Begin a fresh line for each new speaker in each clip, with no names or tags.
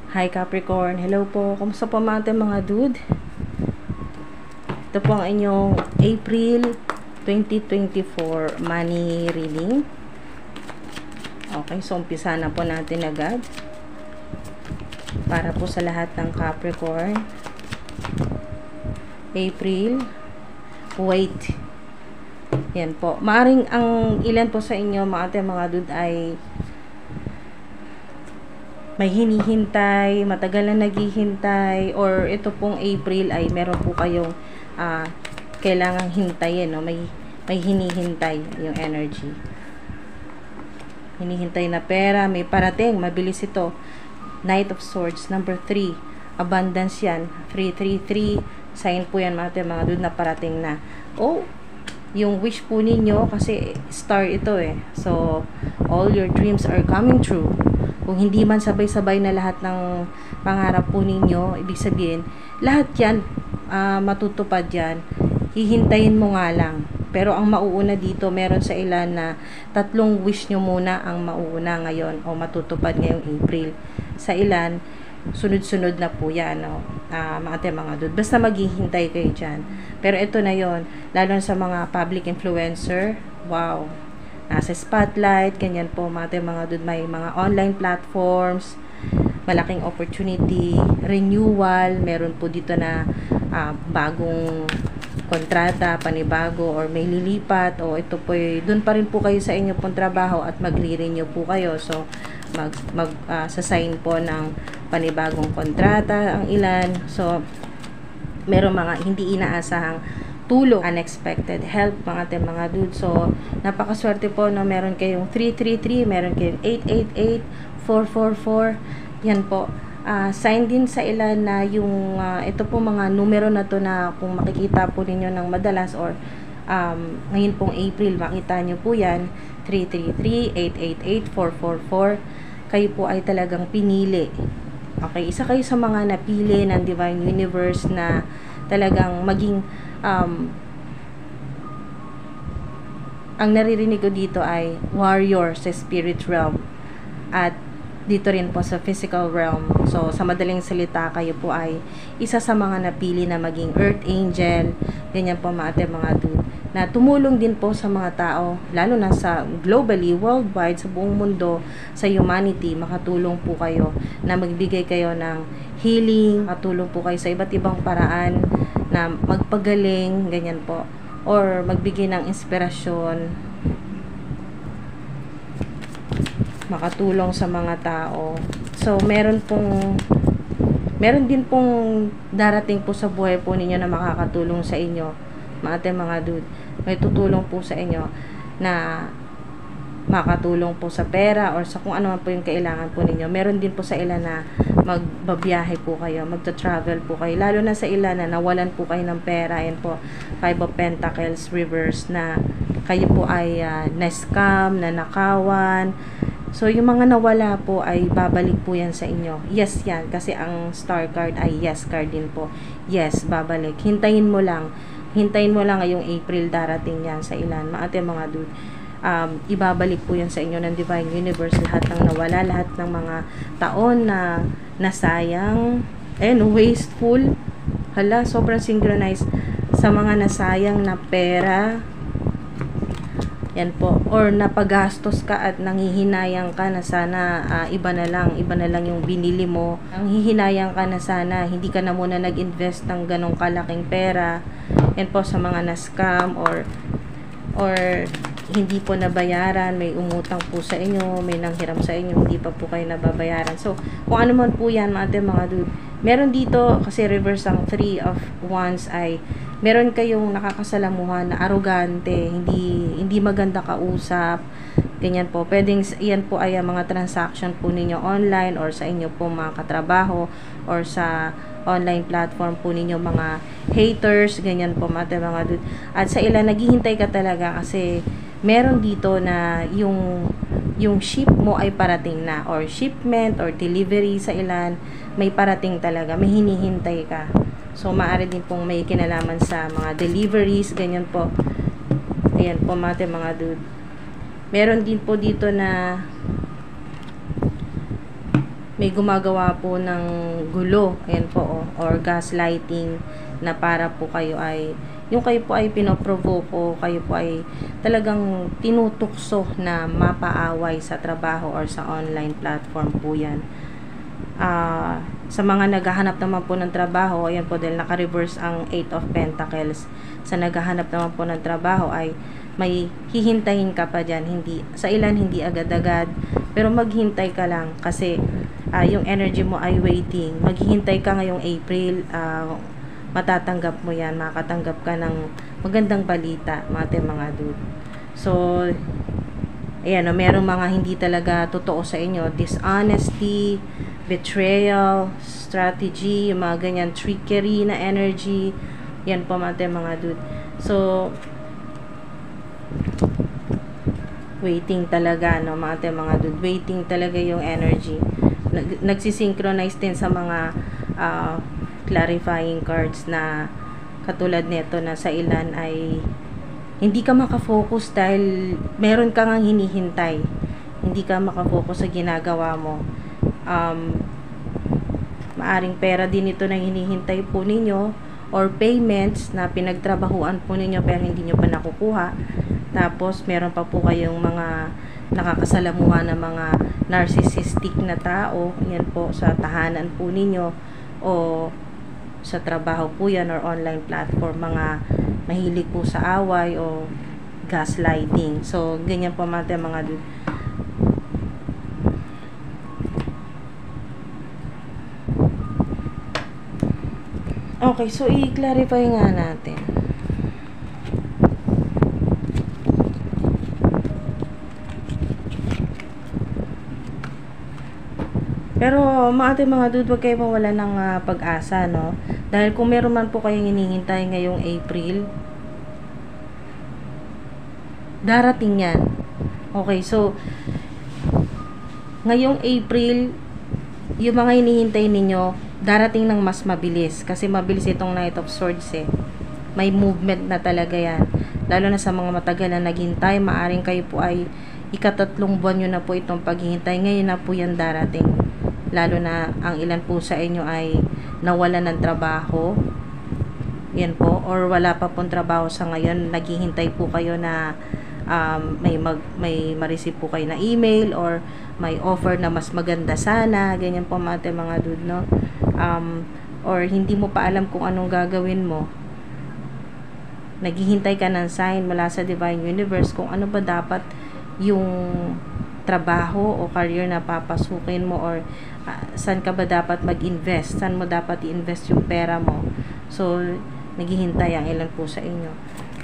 Hi Capricorn, hello po. Kumusta po mga dude? Ito po ang inyong April 2024 money reading. Okay, so umpisa na po natin agad. Para po sa lahat ng Capricorn. April. Wait. Yan po. Maaring ang ilan po sa inyo, mga dude, ay may hinihintay, matagal na naghihintay, or ito pong April ay meron po kayong kailangang hintayin, no? May hinihintay yung energy. Hinihintay na pera, may parating, mabilis ito. Knight of Swords, number 3. Abundance yan. 333. Sign po yan mga dude na parating na. Oh, yung wish po ninyo, kasi star ito eh. So, all your dreams are coming true. Kung hindi man sabay-sabay na lahat ng pangarap po ninyo, ibig sabihin, lahat yan, matutupad yan. Hihintayin mo nga lang. Pero ang mauuna dito, meron sa ilan na 3 wish nyo muna ang mauuna ngayon o matutupad ngayong April. Sa ilan, sunod-sunod na po yan, no? Mga dude. Basta maghihintay kayo dyan. Pero ito na yon, lalo sa mga public influencer, wow, nasa spotlight, ganyan po mga dude, may mga online platforms, malaking opportunity, renewal, meron po dito na bagong kontrata, panibago, or may lilipat, o ito po, dun pa rin po kayo sa inyo pong trabaho at magre-renew po kayo. So, sa-sign po ng panibagong kontrata ang ilan. So, meron mga hindi inaasahang tulong, unexpected help mga dude. So, napakaswerte po, no? Meron kayong 333, meron kayong 888, 444. Yan po. Sign din sa ilan na yung ito po mga numero na to na kung makikita po ninyo ng madalas, or ngayon pong April, makita nyo po yan, 333, 888, 444. Kayo po ay talagang pinili. Okay, isa kayo sa mga napili ng Divine Universe na talagang maging ang naririnig ko dito ay warrior sa spirit realm at dito rin po sa physical realm. So, sa madaling salita, kayo po ay isa sa mga napili na maging earth angel, ganyan po mga dude, na tumulong din po sa mga tao, lalo na sa globally, worldwide, sa buong mundo, sa humanity. Makatulong po kayo na magbigay kayo ng healing, makatulong po kayo sa iba't ibang paraan na magpagaling, ganyan po, or magbigay ng inspirasyon, makatulong sa mga tao. So, meron din pong darating po sa buhay po ninyo na makakatulong sa inyo, mga dude. May tutulong po sa inyo na makatulong po sa pera or sa kung ano man po yung kailangan po ninyo. Meron din po sa ilan na magbabiyahe po kayo, magta-travel po kayo, lalo na sa ilan na nawalan po kayo ng pera. Yan po, 5 of Pentacles reverse, na kayo po ay na-scam, na nakawan. So, yung mga nawala po ay babalik po yan sa inyo. Yes yan, kasi ang star card ay yes card din po. Yes, babalik. Hintayin mo lang ngayong April, darating yan sa ilan. Mga dude, ibabalik po yan sa inyo ng Divine Universe, lahat ng nawala, lahat ng mga taon na nasayang and wasteful. Hala, sobrang synchronized sa mga nasayang na pera. Yan po, or napagastos ka at nanghihinayang ka na sana iba na lang yung binili mo. Nanghihinayang ka na sana hindi ka na muna nag-invest ng ganong kalaking pera. Yan po sa mga na-scam or hindi po nabayaran, may umutang po sa inyo, may nanghiram sa inyo, hindi pa po kayo nababayaran. So, kung ano man po yan mga dude, meron dito, kasi reverse ang 3 of Wands, ay meron kayong nakakasalamuhan na arrogante, hindi maganda kausap, ganyan po. Pwedeng yan po ay mga transaction po ninyo online, or sa inyo po mga katrabaho, or sa online platform po ninyo, mga haters, ganyan po mga dude. At sa ilan, naghihintay ka talaga kasi meron dito na yung ship mo ay parating na, or shipment or delivery, sa ilan may parating talaga, may hinihintay ka. So, maaari din pong may kinalaman sa mga deliveries, ganyan po. Ayan po mga dude. Meron din po dito na may gumagawa po ng gulo, ayan po, or gaslighting, na para po kayo ay, yung kayo po ay pinoprovoke o kayo po ay talagang tinutukso na mapaaway sa trabaho or sa online platform po yan. Sa mga naghahanap naman po ng trabaho, ayan po, dahil naka-reverse ang 8 of Pentacles, sa naghahanap naman po ng trabaho ay may hihintayin ka pa dyan. Hindi, sa ilan hindi agad-agad, pero maghintay ka lang kasi yung energy mo ay waiting. Maghihintay ka ngayong April, matatanggap mo yan, makatanggap ka ng magandang balita, mga dude. So, ayan, merong mga hindi talaga totoo sa inyo, dishonesty, betrayal, strategy, yung mga ganyan, trickery na energy, yan po mga dude. So, waiting talaga, no, mga dude, waiting talaga yung energy. Nagsisynchronize din sa mga clarifying cards na katulad nito, na sa ilan ay hindi ka makafocus dahil meron ka ngang hinihintay. Hindi ka makafocus sa ginagawa mo. Maaring pera din ito na hinihintay po ninyo, or payments na pinagtrabahuan po ninyo pero hindi nyo pa nakukuha. Tapos meron pa po kayong mga nakakasalamuha na mga narcissistic na tao, yan po, sa tahanan po ninyo o sa trabaho po yan, or online platform, mga mahilig po sa away o gaslighting. So, ganyan po mga dude. Okay, so i-clarify nga natin. Pero mga dude, wag kayo mawala ng pag-asa, no? Dahil kung meron man po kayong hinihintay ngayong April, darating yan. Okay, so ngayong April, yung mga hinihintay ninyo, darating ng mas mabilis. Kasi mabilis itong Knight of Swords eh. May movement na talaga yan. Lalo na sa mga matagal na naghintay, maaring kayo po ay ika-3 buwan nyo na po itong paghihintay. Ngayon na po yan darating. Lalo na ang ilan po sa inyo ay nawalan ng trabaho. Yan po. Or wala pa pong trabaho sa ngayon. Naghihintay po kayo na may ma-receive po kayo na email or may offer na mas maganda sana. Ganyan po mga dude, no? Or hindi mo pa alam kung anong gagawin mo. Naghihintay ka ng sign mula sa Divine Universe kung ano ba dapat yung trabaho o career na papasukin mo, or saan ka ba dapat mag-invest, saan mo dapat i-invest yung pera mo. So, naghihintay ang ilan po sa inyo.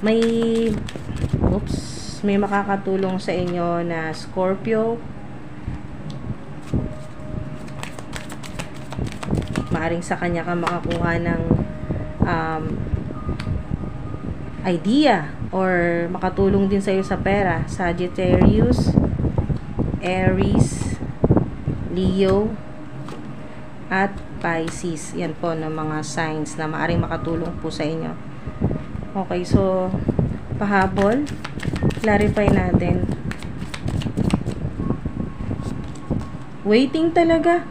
May makakatulong sa inyo na Scorpio. Maaring sa kanya ka makakuha ng idea or makatulong din sa iyo sa pera. Sagittarius, Aries, Leo, at Pisces. Yan po ng mga signs na maaring makatulong po sa inyo. Okay, so pahabol, clarify natin. Waiting talaga.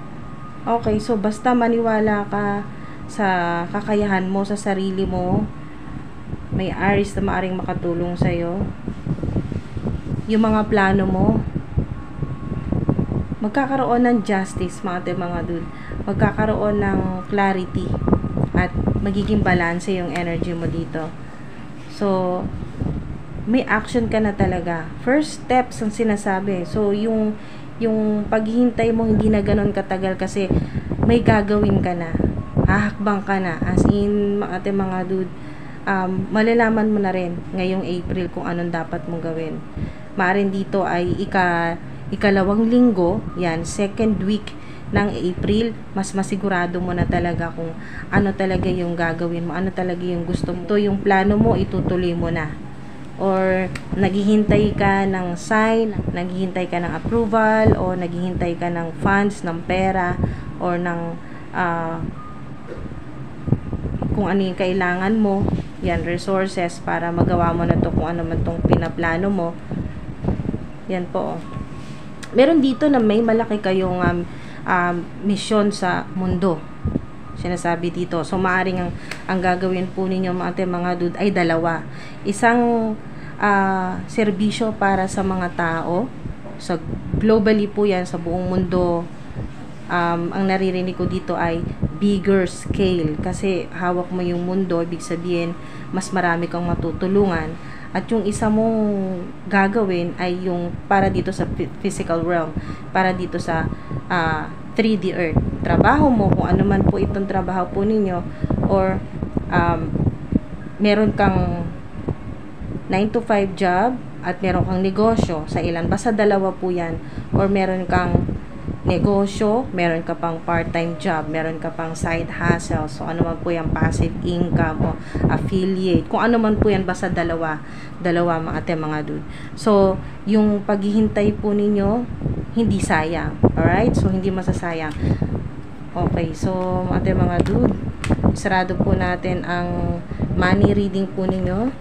Okay, so basta maniwala ka sa kakayahan mo, sa sarili mo. May Aries na maaring makatulong sa iyo. Yung mga plano mo, magkakaroon ng justice, mga dude. Magkakaroon ng clarity at magiging balance yung energy mo dito. So, may action ka na talaga. First steps ang sinasabi. So, yung paghihintay mo hindi na ganun katagal kasi may gagawin ka na. Hahakbang ka na. As in, mga dude, malalaman mo na rin ngayong April kung anong dapat mong gawin. Maaring dito ay ikalawang linggo, yan, second week ng April, mas masigurado mo na talaga kung ano talaga yung gagawin mo, ano talaga yung gusto mo. Ito yung plano mo, itutuloy mo na. Or naghihintay ka ng sign, naghihintay ka ng approval, o naghihintay ka ng funds, ng pera, or ng kung ano yung kailangan mo, yan, resources para magawa mo na to kung ano man tong pinaplano mo. Yan po. Meron dito na may malaki kayong misyon sa mundo. Sinasabi dito. So, maaring ang gagawin po ninyo mga dude ay dalawa. Isang serbisyo para sa mga tao. So, globally po yan, sa buong mundo. Ang naririnig ko dito ay bigger scale. Kasi hawak mo yung mundo, ibig sabihin, mas marami kang matutulungan. At yung isa mong gagawin ay yung para dito sa physical realm. Para dito sa 3D Earth. Trabaho mo, kung ano man po itong trabaho po ninyo, or meron kang 9 to 5 job at meron kang negosyo sa ilan, basta dalawa po yan, or meron kang negosyo, meron ka pang part-time job, meron ka pang side hustle, so ano man po yan, passive income o affiliate, kung ano man po yan, basta dalawa mga dude. So, yung paghihintay po ninyo, hindi sayang, alright? So, hindi masasayang. Okay, so mga dude, sarado po natin ang money reading po ninyo.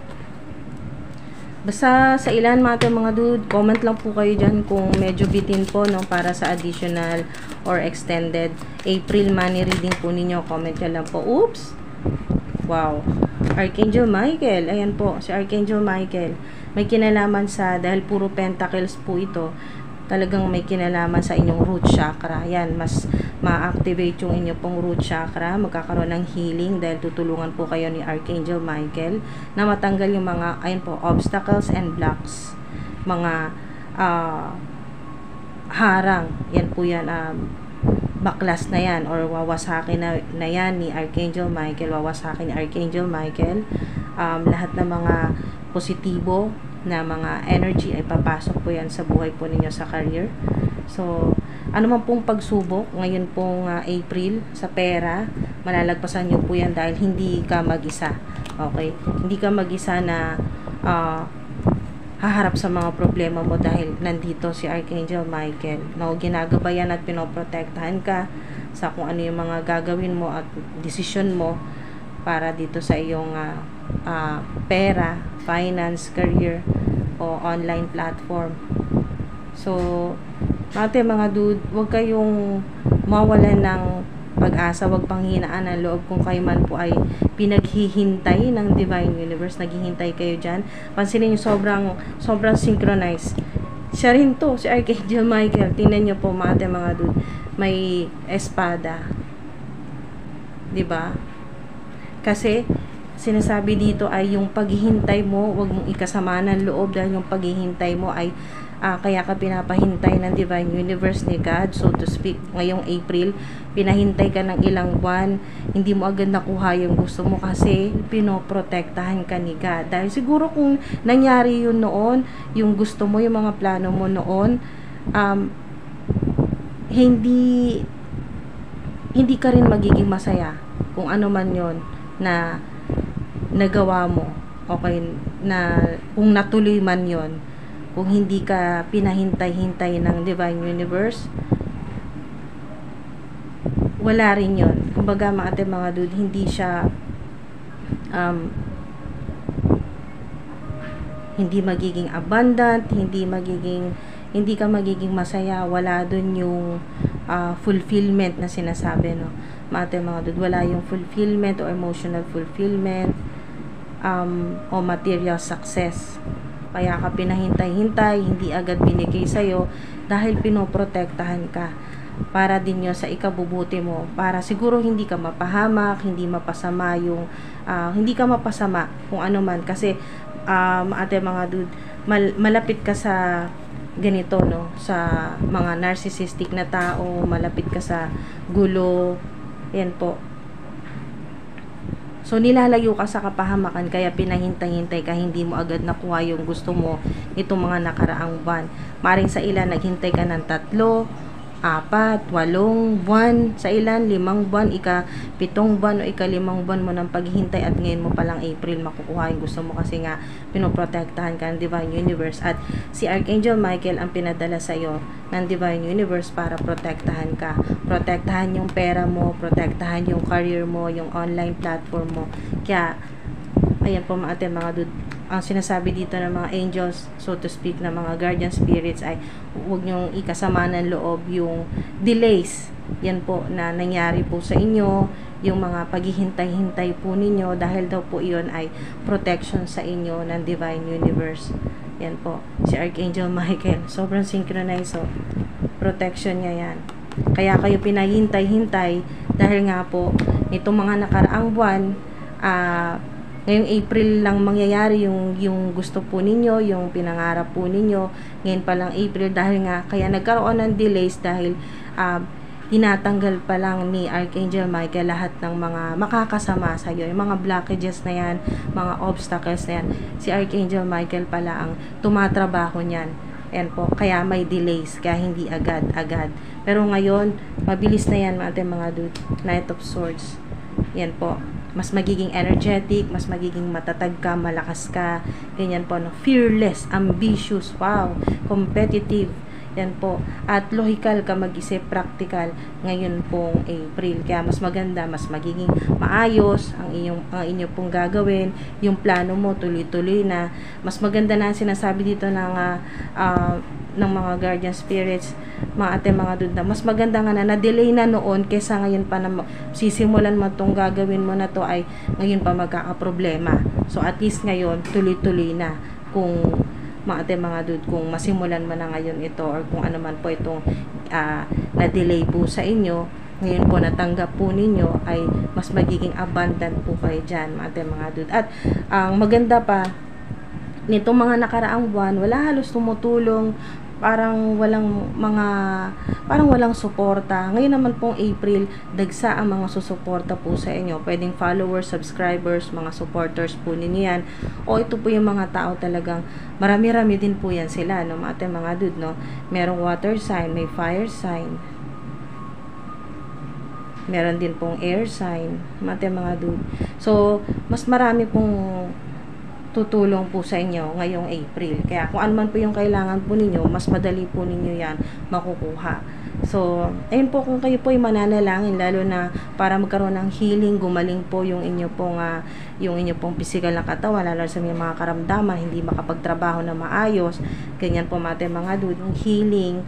Basta sa ilan mga dude, comment lang po kayo dyan kung medyo bitin po, no, para sa additional or extended April money reading po ninyo. Comment nyo lang po. Oops! Wow! Archangel Michael. Ayan po, si Archangel Michael. May kinalaman sa, dahil puro pentacles po ito, talagang may kinalaman sa inyong root chakra. Yan, mas ma-activate yung inyong pong root chakra. Magkakaroon ng healing dahil tutulungan po kayo ni Archangel Michael na matanggal yung mga, ayun po, obstacles and blocks. Mga harang. Yan po yan, baklas na yan or wawasakin na yan ni Archangel Michael. Wawasakin ni Archangel Michael. Lahat ng mga positibo na mga energy ay papasok po yan sa buhay po ninyo sa career. So, ano man pong pagsubok ngayon pong April sa pera, malalagpasan nyo po yan dahil hindi ka mag-isa. Okay? Hindi ka mag-isa na haharap sa mga problema mo dahil nandito si Archangel Michael. No, ginagabayan at pinoprotektahan ka sa kung ano yung mga gagawin mo at desisyon mo para dito sa iyong pera, finance, career, o online platform. So, mga dude, huwag kayong mawalan ng pag-asa, huwag panghinaan ang loob kung kayo man po ay pinaghihintay ng Divine Universe, naghihintay kayo dyan. Pansinin nyo, sobrang synchronized. Siya rin to, si Archangel Michael. Tingnan nyo po mga dude, may espada. Diba? Kasi, sinasabi dito ay yung paghihintay mo, wag mong ikasama ng loob dahil yung paghihintay mo ay kaya ka pinapahintay ng Divine Universe ni God, so to speak. Ngayong April, pinahintay ka ng ilang buwan, hindi mo agad nakuha yung gusto mo kasi pinoprotektahan ka ni God. Dahil siguro kung nangyari yun noon, yung gusto mo, yung mga plano mo noon, hindi ka rin magiging masaya kung ano man yon na nagawa mo, okay, na kung natuloy man yon, kung hindi ka pinahintay-hintay ng Divine Universe, wala rin yon. Kumbaga mga dude, hindi siya hindi magiging abundant, hindi ka magiging masaya, wala dun yung fulfillment na sinasabi, no, mga dude, wala yung fulfillment o emotional fulfillment, o material success. Kaya ka pinahintay-hintay, hindi agad binigay sa'yo dahil pinoprotektahan ka para din yun sa ikabubuti mo, para siguro hindi ka mapahamak, hindi mapasama yung hindi ka mapasama kung ano man, kasi mga dude, malapit ka sa ganito, no, sa mga narcissistic na tao, malapit ka sa gulo, yan po. So, nilalayo ka sa kapahamakan, kaya pinahintay-hintay ka, hindi mo agad nakuha yung gusto mo itong mga nakaraang buwan. Maring sa ilan, naghintay ka ng 3, 4, 8 buwan, sa ilan 5 buwan, 7 buwan o 5 buwan mo ng paghihintay, at ngayon mo palang April makukuha yung gusto mo kasi nga pinoprotektahan ka ng Divine Universe, at si Archangel Michael ang pinadala sa iyo ng Divine Universe para protektahan ka, protektahan yung pera mo, protektahan yung career mo, yung online platform mo. Kaya ayan po mga dude, ang sinasabi dito ng mga angels, so to speak, na mga guardian spirits ay huwag nyong ikasama ng loob yung delays. Yan po na nangyari po sa inyo, yung mga paghihintay-hintay po ninyo, dahil daw po iyon ay protection sa inyo ng Divine Universe. Yan po, si Archangel Michael, sobrang synchronized, so protection niya yan. Kaya kayo pinahintay-hintay dahil nga po nitong mga nakaraang buwan, ngayong April lang mangyayari yung gusto po ninyo, yung pinangarap po ninyo. Ngayon pa lang April, dahil nga kaya nagkaroon ng delays dahil tinatanggal pa lang ni Archangel Michael lahat ng mga makakasama sa iyo, yung mga blockages na yan, mga obstacles na yan. Si Archangel Michael pala ang tumatrabaho niyan. Yan po, kaya may delays, kaya hindi agad-agad. Pero ngayon, mabilis na yan mga dude. Knight of Swords. Yan po, mas magiging energetic, mas magiging matatag ka, malakas ka, ganyan po, no? Fearless, ambitious, wow, competitive, yan po, at logical ka mag-isip, practical, ngayon pong April, kaya mas maganda, mas magiging maayos ang inyo pong gagawin, yung plano mo, tuloy-tuloy na, mas maganda na sinasabi dito ng mga guardian spirits, mga ate, mga duda, mas maganda nga na delay na noon kesa ngayon pa na sisimulan mo itong gagawin mo na to ay ngayon pa magkakaproblema. So at least ngayon tuloy-tuloy na kung mga ate, mga dude, kung masimulan mo na ngayon ito or kung ano man po itong na-delay po sa inyo, ngayon po natanggap po ninyo ay mas magiging abundant po kayo dyan, mga ate, mga dude. At ang maganda pa nitong mga nakaraang buwan, wala halos tumutulong, parang walang suporta. Ngayon naman pong April, dagsa ang mga susuporta po sa inyo. Pwedeng followers, subscribers, mga supporters po ninyo yan. O ito po yung mga tao talagang marami-rami din po yan sila, no? Mga dude, no? Merong water sign, may fire sign. Meron din pong air sign, mga dude. So, mas marami pong tutulong po sa inyo ngayong April. Kaya kung ano man po yung kailangan po ninyo, mas madali po ninyo yan makukuha. So, ayun po, kung kayo po ay mananalangin, lalo na para magkaroon ng healing, gumaling po yung inyo pong physical na katawan, lalo sa mga karamdaman, hindi makapagtrabaho na maayos, ganyan po mga dude, yung healing,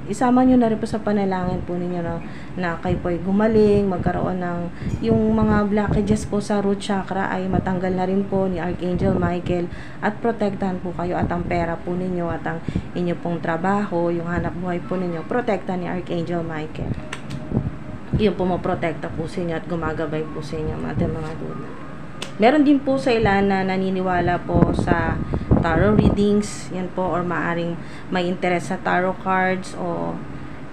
isama nyo na rin po sa panalangin po ninyo na kayo po ay gumaling, magkaroon ng yung mga blockages po sa root chakra ay matanggal na rin po ni Archangel Michael, at protektahan po kayo, at ang pera po ninyo at ang inyo pong trabaho, yung hanap buhay po ninyo, protektahan ni Archangel Michael. Yun po, maprotekta po sa inyo at gumagabay po sa inyo, mga dude. Meron din po sa ilan na naniniwala po sa tarot readings, yan po, or maaring may interest sa tarot cards, o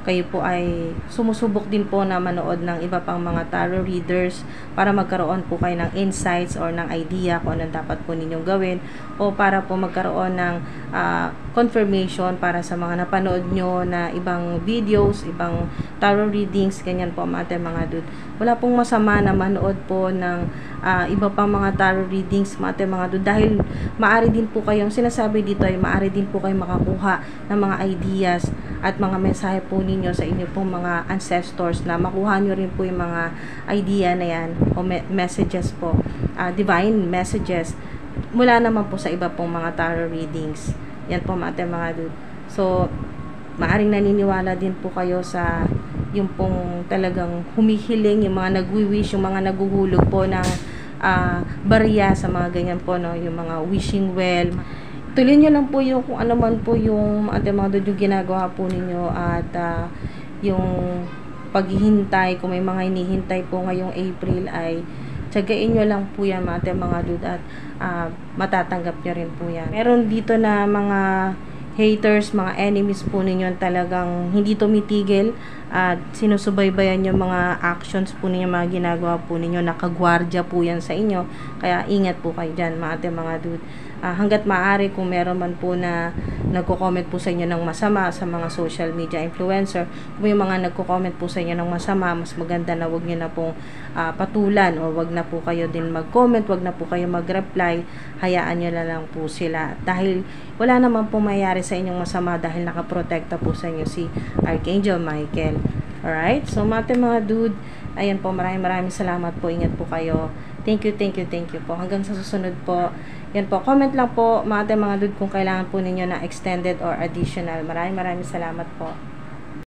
kayo po ay sumusubok din po na manood ng iba pang mga tarot readers para magkaroon po kayo ng insights or ng idea kung anong dapat po ninyong gawin, o para po magkaroon ng confirmation para sa mga napanood nyo na ibang videos, ibang tarot readings, ganyan po mga dude. Wala pong masama na manood po ng iba pang mga tarot readings, mga dude, dahil maaari din po kayong, sinasabi dito ay maaari din po kayong makakuha ng mga ideas at mga mensahe po ninyo sa inyo pong mga ancestors, na makuha nyo rin po yung mga idea na yan, o messages po, divine messages, mula naman po sa iba pong mga tarot readings. Yan po mga dude. So, maaring naniniwala din po kayo sa yung pong talagang humihiling, yung mga nagwi-wish, yung mga naguhulog po ng barya sa mga ganyan po, no? Yung mga wishing well. Tuloy nyo lang po yung kung ano man po yung mga dude, yung ginagawa po ninyo, at yung paghihintay, kung may mga hinihintay po ngayong April, ay tsagain nyo lang po yan mga dude, at matatanggap nyo rin po yan. Meron dito na mga haters, mga enemies po ninyo talagang hindi tumitigil at sinusubaybayan yung mga actions po ninyo, mga ginagawa po ninyo, nakagwardya po yan sa inyo, kaya ingat po kayo dyan mga dude. Hanggat maaari, kung meron man po na nagko-comment po sa inyo ng masama sa mga social media influencer, kung yung mga nagko-comment po sa inyo ng masama, mas maganda na wag nyo na pong patulan, o wag na po kayo din mag-comment, wag na po kayo mag-reply, hayaan nyo na lang po sila, dahil wala naman po mayayari sa inyong masama, dahil nakaprotekta po sa inyo si Archangel Michael. Alright, so mga dude, ayan po, maraming salamat po, ingat po kayo. Thank you po. Hanggang sa susunod po. Yan po, comment lang po mga dude kung kailangan po ninyo na extended or additional. Maraming salamat po.